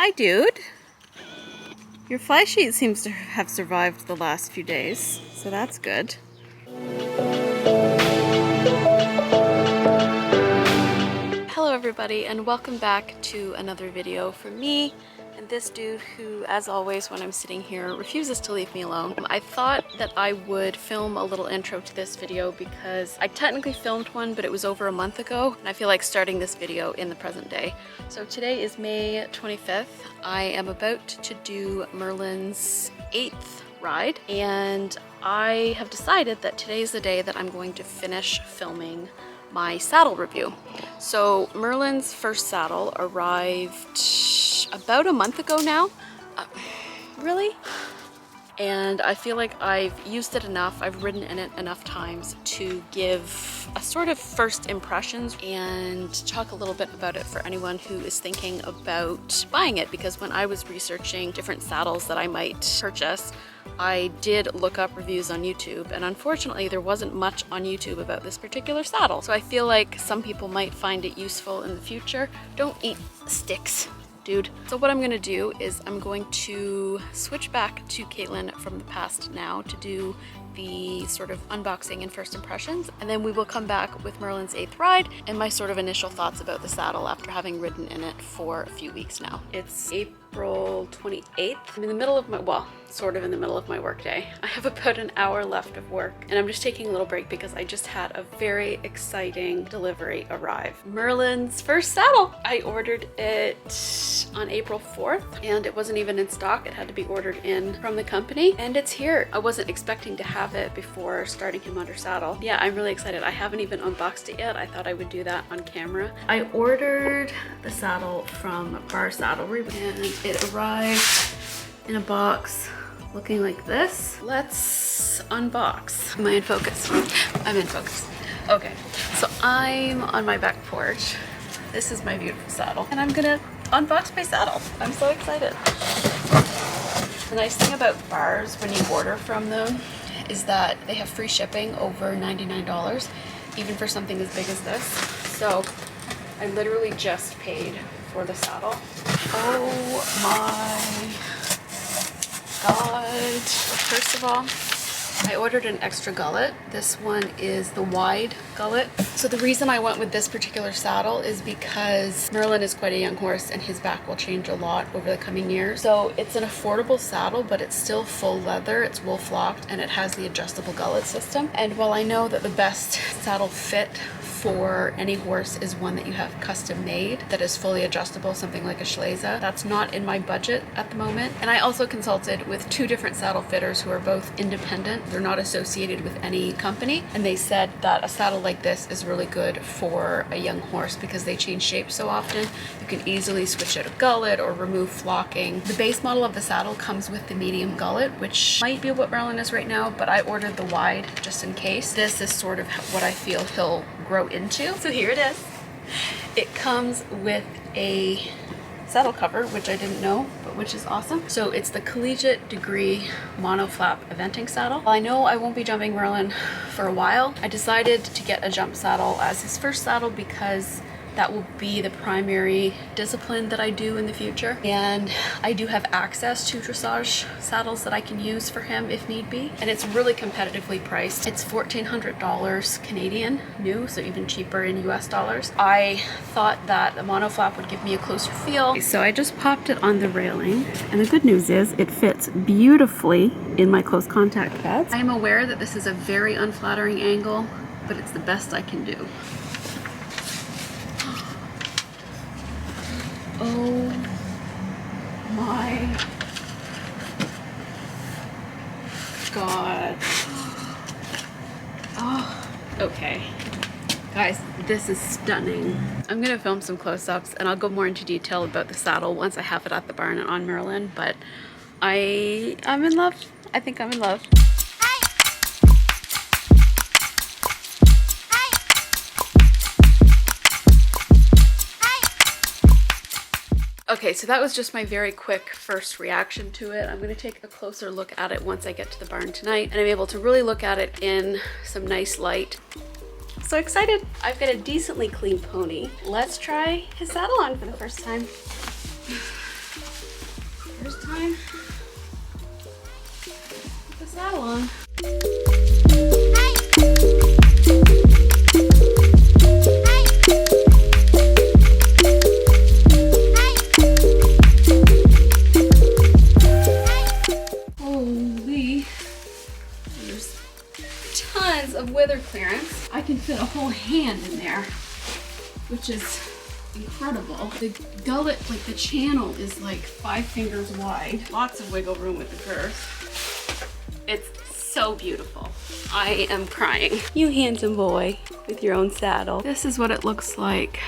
Hi, dude. Your fly sheet seems to have survived the last few days, so that's good. Hello everybody, and welcome back to another video from me and this dude who, as always, when I'm sitting here, refuses to leave me alone. I thought that I would film a little intro to this video because I technically filmed one, but it was over a month ago, and I feel like starting this video in the present day. So today is May 25th. I am about to do Merlin's 8th ride, and I have decided that today is the day that I'm going to finish filming my saddle review. So Merlin's first saddle arrived about a month ago now. Really? And I feel like I've used it enough, I've ridden in it enough times to give a sort of first impressions and talk a little bit about it for anyone who is thinking about buying it, because when I was researching different saddles that I might purchase, I did look up reviews on YouTube, and unfortunately there wasn't much on YouTube about this particular saddle. So I feel like some people might find it useful in the future. Don't eat sticks, dude. So what I'm gonna do is I'm going to switch back to Caitlin from the past now to do the sort of unboxing and first impressions, and then we will come back with Merlin's 8th ride and my sort of initial thoughts about the saddle after having ridden in it for a few weeks now. It's April 28th. I'm in the middle of my, well, sort of in the middle of my work day. I have about an hour left of work, and I'm just taking a little break because I just had a very exciting delivery arrive. Merlin's first saddle. I ordered it on April 4th, and it wasn't even in stock. It had to be ordered in from the company, and it's here. I wasn't expecting to have it before starting him under saddle. Yeah, I'm really excited. I haven't even unboxed it yet. I thought I would do that on camera. I ordered the saddle from Bar Saddlery, and it arrived in a box looking like this. Let's unbox. Am I in focus? I'm in focus. Okay, so I'm on my back porch. This is my beautiful saddle, and I'm gonna unbox my saddle. I'm so excited. The nice thing about Bars when you order from them is that they have free shipping over $99, even for something as big as this. So I literally just paid for the saddle. Oh my God. First of all, I ordered an extra gullet. This one is the wide gullet. So the reason I went with this particular saddle is because Merlin is quite a young horse and his back will change a lot over the coming years. So it's an affordable saddle, but it's still full leather, it's wolf locked, and it has the adjustable gullet system. And while I know that the best saddle fit for any horse is one that you have custom made that is fully adjustable, something like a Schlese, that's not in my budget at the moment. And I also consulted with 2 different saddle fitters who are both independent. They're not associated with any company, and they said that a saddle like this is really good for a young horse because they change shape so often. You can easily switch out a gullet or remove flocking. The base model of the saddle comes with the medium gullet, which might be what Merlin is right now, but I ordered the wide just in case. This is sort of what I feel he'll grow into. So here it is. It comes with a saddle cover, which I didn't know, but which is awesome. So it's the Collegiate Degree mono flap eventing saddle. I know I won't be jumping Merlin for a while. I decided to get a jump saddle as his first saddle because that will be the primary discipline that I do in the future. And I do have access to dressage saddles that I can use for him if need be. And it's really competitively priced. It's $1,400 Canadian new, so even cheaper in US dollars. I thought that the mono flap would give me a closer feel. So I just popped it on the railing. And the good news is it fits beautifully in my close contact pads. I am aware that this is a very unflattering angle, but it's the best I can do. Oh my God. Oh, okay. Guys, this is stunning. I'm gonna film some close-ups and I'll go more into detail about the saddle once I have it at the barn and on Merlin, but I'm in love. I think I'm in love. Okay, so that was just my very quick first reaction to it. I'm gonna take a closer look at it once I get to the barn tonight, and I'm able to really look at it in some nice light. So excited. I've got a decently clean pony. Let's try his saddle on for the first time. saddle on. Holy, there's tons of wither clearance. I can fit a whole hand in there, which is incredible. The gullet, like the channel, is like 5 fingers wide. Lots of wiggle room with the girth. It's so beautiful. I am crying. You handsome boy with your own saddle. This is what it looks like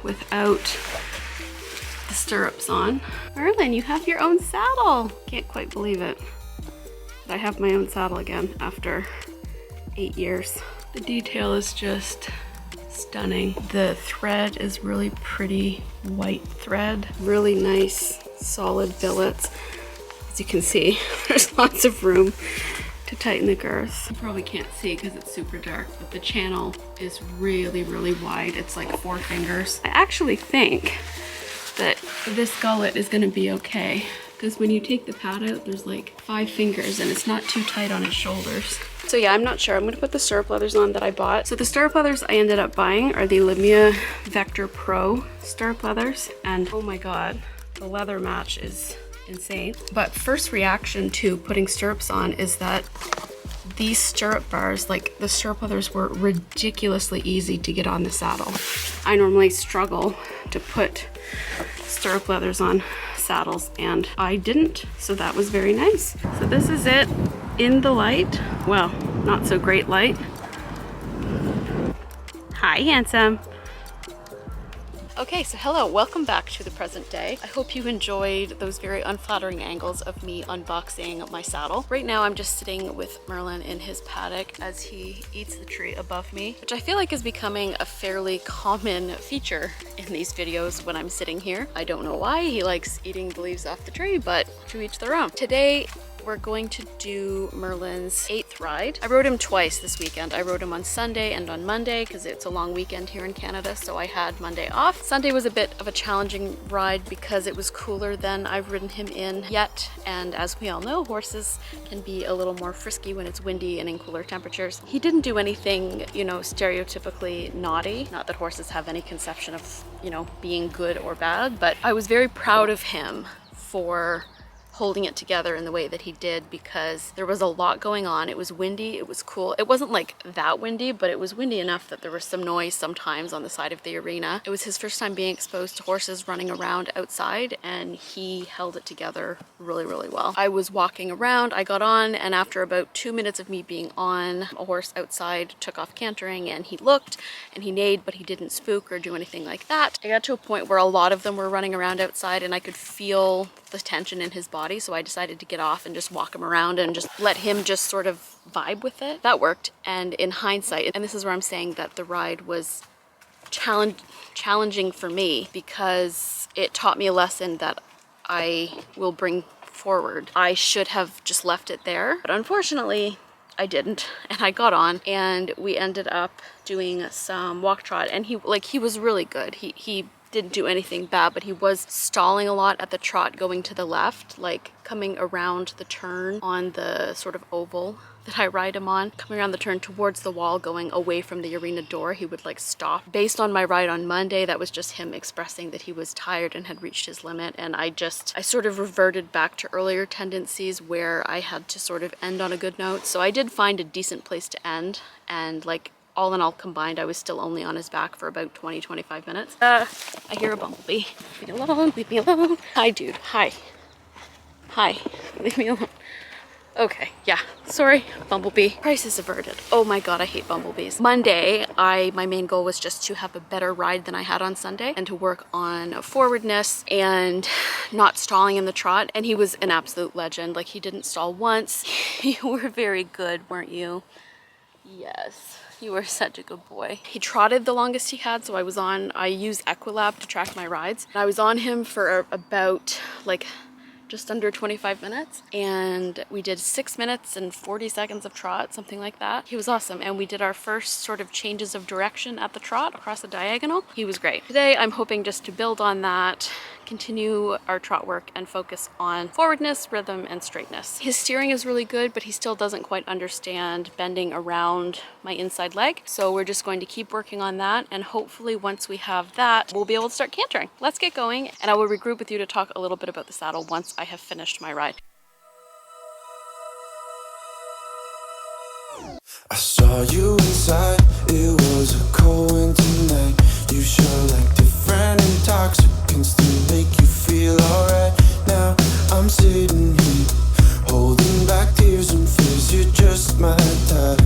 without the stirrups on. Merlin, you have your own saddle. Can't quite believe it. I have my own saddle again after 8 years. The detail is just stunning. The thread is really pretty white thread. Really nice solid billets. As you can see, there's lots of room to tighten the girth. You probably can't see because it's super dark, but the channel is really, really wide. It's like 4 fingers. I actually think that this gullet is gonna be okay, because when you take the pad out, there's like 5 fingers and it's not too tight on its shoulders. So yeah, I'm not sure. I'm gonna put the stirrup leathers on that I bought. So the stirrup leathers I ended up buying are the Limia Vector Pro stirrup leathers. And oh my God, the leather match is insane. But first reaction to putting stirrups on is that these stirrup bars, like the stirrup leathers, were ridiculously easy to get on the saddle. I normally struggle to put stirrup leathers on saddles and I didn't, so that was very nice. So this is it in the light. Well, not so great light. Hi, handsome. Okay, so hello, welcome back to the present day. I hope you enjoyed those very unflattering angles of me unboxing my saddle. Right now I'm just sitting with Merlin in his paddock as he eats the tree above me, which I feel like is becoming a fairly common feature in these videos when I'm sitting here. I don't know why he likes eating the leaves off the tree, but to each their own. Today, we're going to do Merlin's 8th ride. I rode him twice this weekend. I rode him on Sunday and on Monday because it's a long weekend here in Canada, so I had Monday off. Sunday was a bit of a challenging ride because it was cooler than I've ridden him in yet, and as we all know, horses can be a little more frisky when it's windy and in cooler temperatures. He didn't do anything, you know, stereotypically naughty. Not that horses have any conception of, you know, being good or bad, but I was very proud of him for holding it together in the way that he did, because there was a lot going on. It was windy, it was cool. It wasn't like that windy, but it was windy enough that there was some noise sometimes on the side of the arena. It was his first time being exposed to horses running around outside, and he held it together really, really well. I was walking around, I got on, and after about 2 minutes of me being on, a horse outside took off cantering, and he looked and he neighed, but he didn't spook or do anything like that. I got to a point where a lot of them were running around outside and I could feel the tension in his body, so I decided to get off and just walk him around and just let him just sort of vibe with it. That worked. And in hindsight, and this is where I'm saying that the ride was challenging for me, because it taught me a lesson that I will bring forward. I should have just left it there, but unfortunately I didn't, and I got on and we ended up doing some walk trot, and he was really good. He didn't do anything bad, but he was stalling a lot at the trot going to the left, like coming around the turn on the sort of oval that I ride him on, coming around the turn towards the wall going away from the arena door. He would like stop. Based on my ride on Monday, that was just him expressing that he was tired and had reached his limit, and I sort of reverted back to earlier tendencies where I had to sort of end on a good note. So I did find a decent place to end, and like all in all combined, I was still only on his back for about 20-25 minutes. I hear a bumblebee. Leave me alone, leave me alone. Hi, dude, hi. Hi, leave me alone. Okay, yeah, sorry, bumblebee. Crisis averted. Oh my God, I hate bumblebees. Monday, my main goal was just to have a better ride than I had on Sunday and to work on forwardness and not stalling in the trot. And he was an absolute legend. Like, he didn't stall once. You were very good, weren't you? Yes. You were such a good boy. He trotted the longest he had, so I use Equilab to track my rides. I was on him for about like just under 25 minutes, and we did 6 minutes and 40 seconds of trot, something like that. He was awesome, and we did our first sort of changes of direction at the trot across the diagonal. He was great. Today I'm hoping just to build on that, continue our trot work and focus on forwardness, rhythm, and straightness. His steering is really good, but he still doesn't quite understand bending around my inside leg. So we're just going to keep working on that, and hopefully once we have that, we'll be able to start cantering. Let's get going, and I will regroup with you to talk a little bit about the saddle once I have finished my ride. I saw you inside, it was a cold winter night. You show like different intoxicants to make you feel alright. Now I'm sitting here, holding back tears and fears. You're just my type.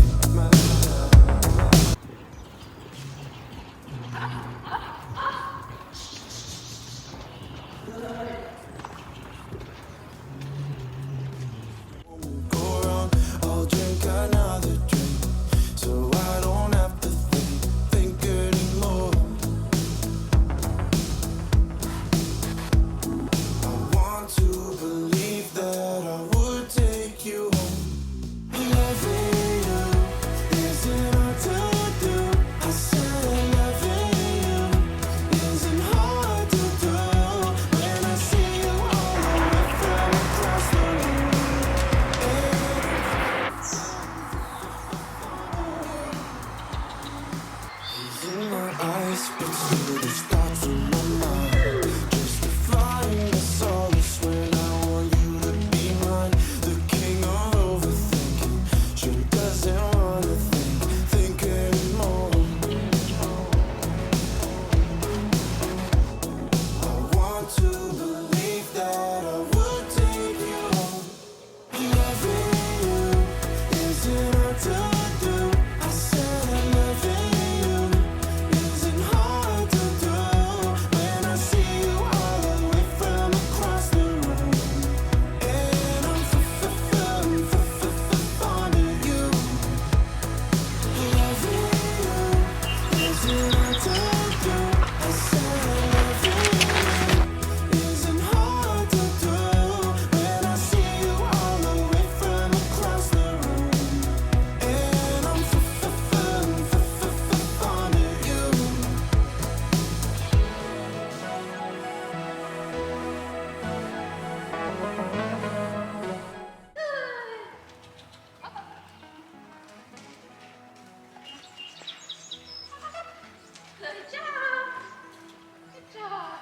Go around, I'll drink another drink, so I don't have to think anymore. I want to believe that I would take you home. Loving you isn't hard to do. I said loving you isn't hard to do. When I see you all the way from across the room. In my eyes, but still there's thoughts in my mind. Justifying the solace when I want you to be mine. The king of overthinking sure doesn't wanna think anymore. I want to believe that I would take you home. Loving you isn't hard to do. I said loving you isn't hard to do. When I see you all the way from across the room, and I'm fond of you. Loving you isn't hard to do. I said loving you isn't hard to do. When I see you all the way from across the room, and I'm fond of you. Good job! Good job!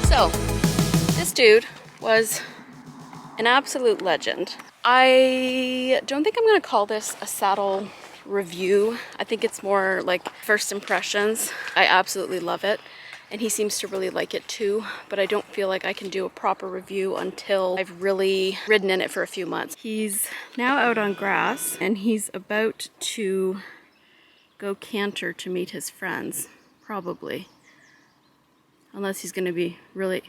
So, this dude was an absolute legend. I don't think I'm gonna call this a saddle review. I think it's more like first impressions. I absolutely love it, and he seems to really like it too, but I don't feel like I can do a proper review until I've really ridden in it for a few months. He's now out on grass, and he's about to go canter to meet his friends, probably. Unless he's gonna be really,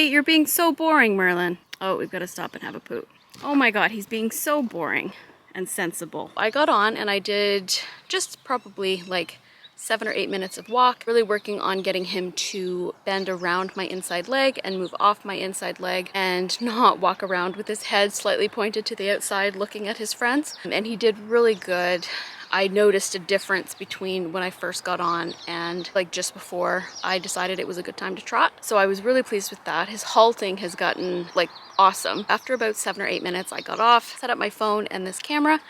you're being so boring, Merlin. Oh, we've gotta stop and have a poop. Oh my God, he's being so boring and sensible. I got on and I did just probably like 7 or 8 minutes of walk, really working on getting him to bend around my inside leg and move off my inside leg and not walk around with his head slightly pointed to the outside looking at his friends. And he did really good. I noticed a difference between when I first got on and like just before I decided it was a good time to trot. So I was really pleased with that. His halting has gotten like awesome. After about 7 or 8 minutes, I got off, set up my phone and this camera,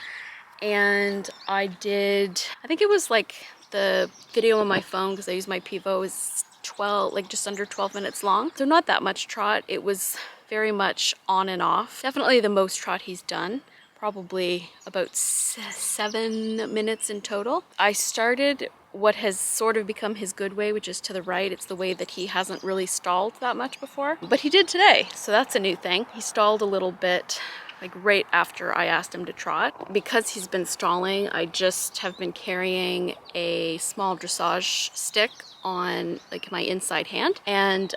and I think it was like the video on my phone, because I use my Pivo, is 12, like just under 12 minutes long. So not that much trot. It was very much on and off. Definitely the most trot he's done. Probably about 7 minutes in total. I started what has sort of become his good way, which is to the right. It's the way that he hasn't really stalled that much before, but he did today, so that's a new thing. He stalled a little bit like right after I asked him to trot. Because he's been stalling, I just have been carrying a small dressage stick on like my inside hand and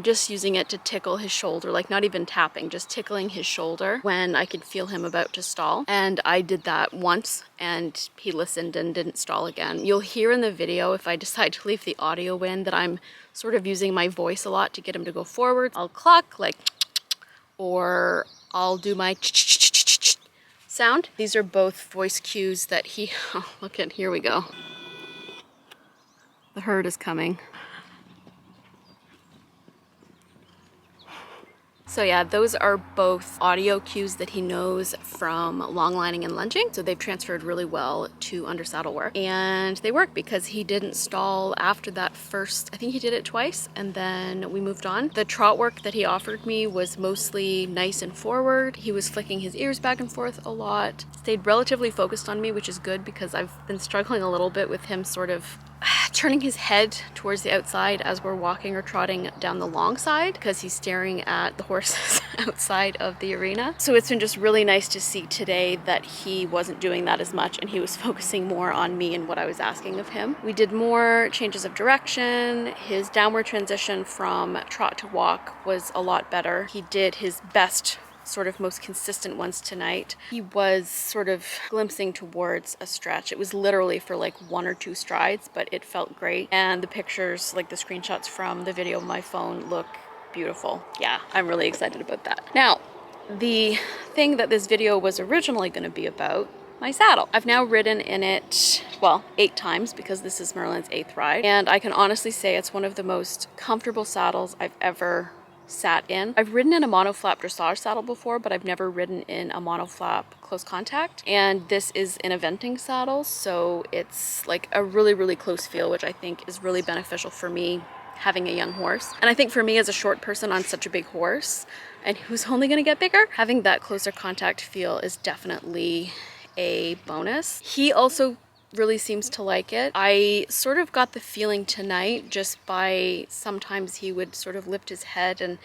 just using it to tickle his shoulder, like not even tapping, just tickling his shoulder when I could feel him about to stall. And I did that once and he listened and didn't stall again. You'll hear in the video, if I decide to leave the audio in, that I'm sort of using my voice a lot to get him to go forward. I'll cluck like, or I'll do my sound. These are both voice cues that he, oh, look at, here we go. The herd is coming. So yeah, those are both audio cues that he knows from long lining and lunging. So they've transferred really well to under saddle work. And they work because he didn't stall after that first, I think he did it twice, and then we moved on. The trot work that he offered me was mostly nice and forward. He was flicking his ears back and forth a lot. Stayed relatively focused on me, which is good because I've been struggling a little bit with him sort of turning his head towards the outside as we're walking or trotting down the long side because he's staring at the horses outside of the arena. So it's been just really nice to see today that he wasn't doing that as much and he was focusing more on me and what I was asking of him. We did more changes of direction. His downward transition from trot to walk was a lot better. He did his best, sort of most consistent ones tonight. He was sort of glimpsing towards a stretch. It was literally for like 1 or 2 strides, but it felt great. And the pictures, like the screenshots from the video on my phone, look beautiful. Yeah, I'm really excited about that. Now, the thing that this video was originally going to be about, my saddle. I've now ridden in it, well, 8 times because this is Merlin's 8th ride. And I can honestly say it's one of the most comfortable saddles I've ever sat in. I've ridden in a monoflap dressage saddle before, but I've never ridden in a monoflap close contact. And this is an eventing saddle, so it's like a really, really close feel, which I think is really beneficial for me having a young horse. And I think for me as a short person on such a big horse, and who's only going to get bigger, having that closer contact feel is definitely a bonus. He also really seems to like it. I sort of got the feeling tonight just by sometimes he would sort of lift his head and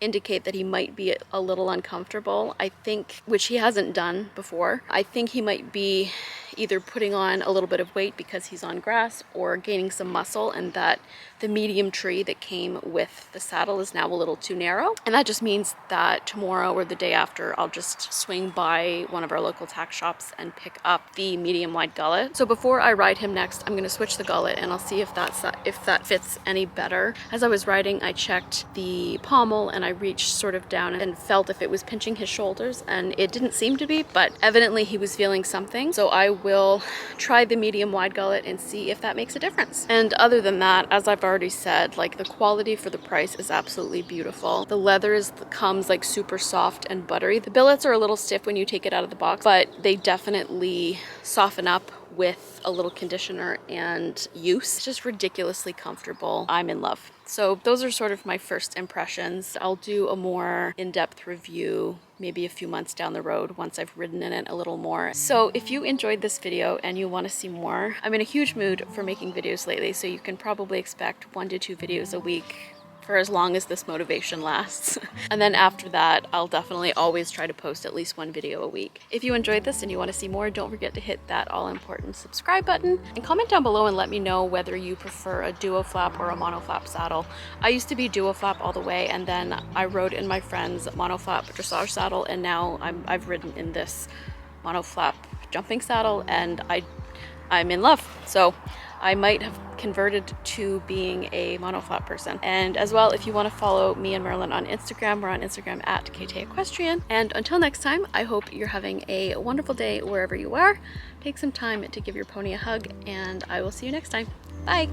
indicate that he might be a little uncomfortable. I think, which he hasn't done before, I think he might be either putting on a little bit of weight because he's on grass or gaining some muscle, and that the medium tree that came with the saddle is now a little too narrow. And that just means that tomorrow or the day after, I'll just swing by one of our local tack shops and pick up the medium wide gullet. So before I ride him next, I'm going to switch the gullet and I'll see if that fits any better. As I was riding, I checked the pommel and I reached sort of down and felt if it was pinching his shoulders, and it didn't seem to be, but evidently he was feeling something. So I will try the medium wide gullet and see if that makes a difference. And other than that, as I've already said, like the quality for the price is absolutely beautiful. The leather comes like super soft and buttery. The billets are a little stiff when you take it out of the box, but they definitely soften up with a little conditioner and use. It's just ridiculously comfortable. I'm in love. So those are sort of my first impressions. I'll do a more in-depth review maybe a few months down the road once I've ridden in it a little more. So if you enjoyed this video and you want to see more, I'm in a huge mood for making videos lately, so you can probably expect 1 to 2 videos a week for as long as this motivation lasts. And then after that, I'll definitely always try to post at least 1 video a week. If you enjoyed this and you want to see more, don't forget to hit that all-important subscribe button and comment down below and let me know whether you prefer a duo flap or a monoflap saddle. I used to be duo flap all the way, and then I rode in my friend's monoflap dressage saddle, and now I've ridden in this monoflap jumping saddle, and I'm in love. So I might have converted to being a monoflap person. And as well, if you want to follow me and Merlin on Instagram, we're on Instagram at Kaitehh Equestrian. And until next time, I hope you're having a wonderful day wherever you are. Take some time to give your pony a hug, and I will see you next time. Bye!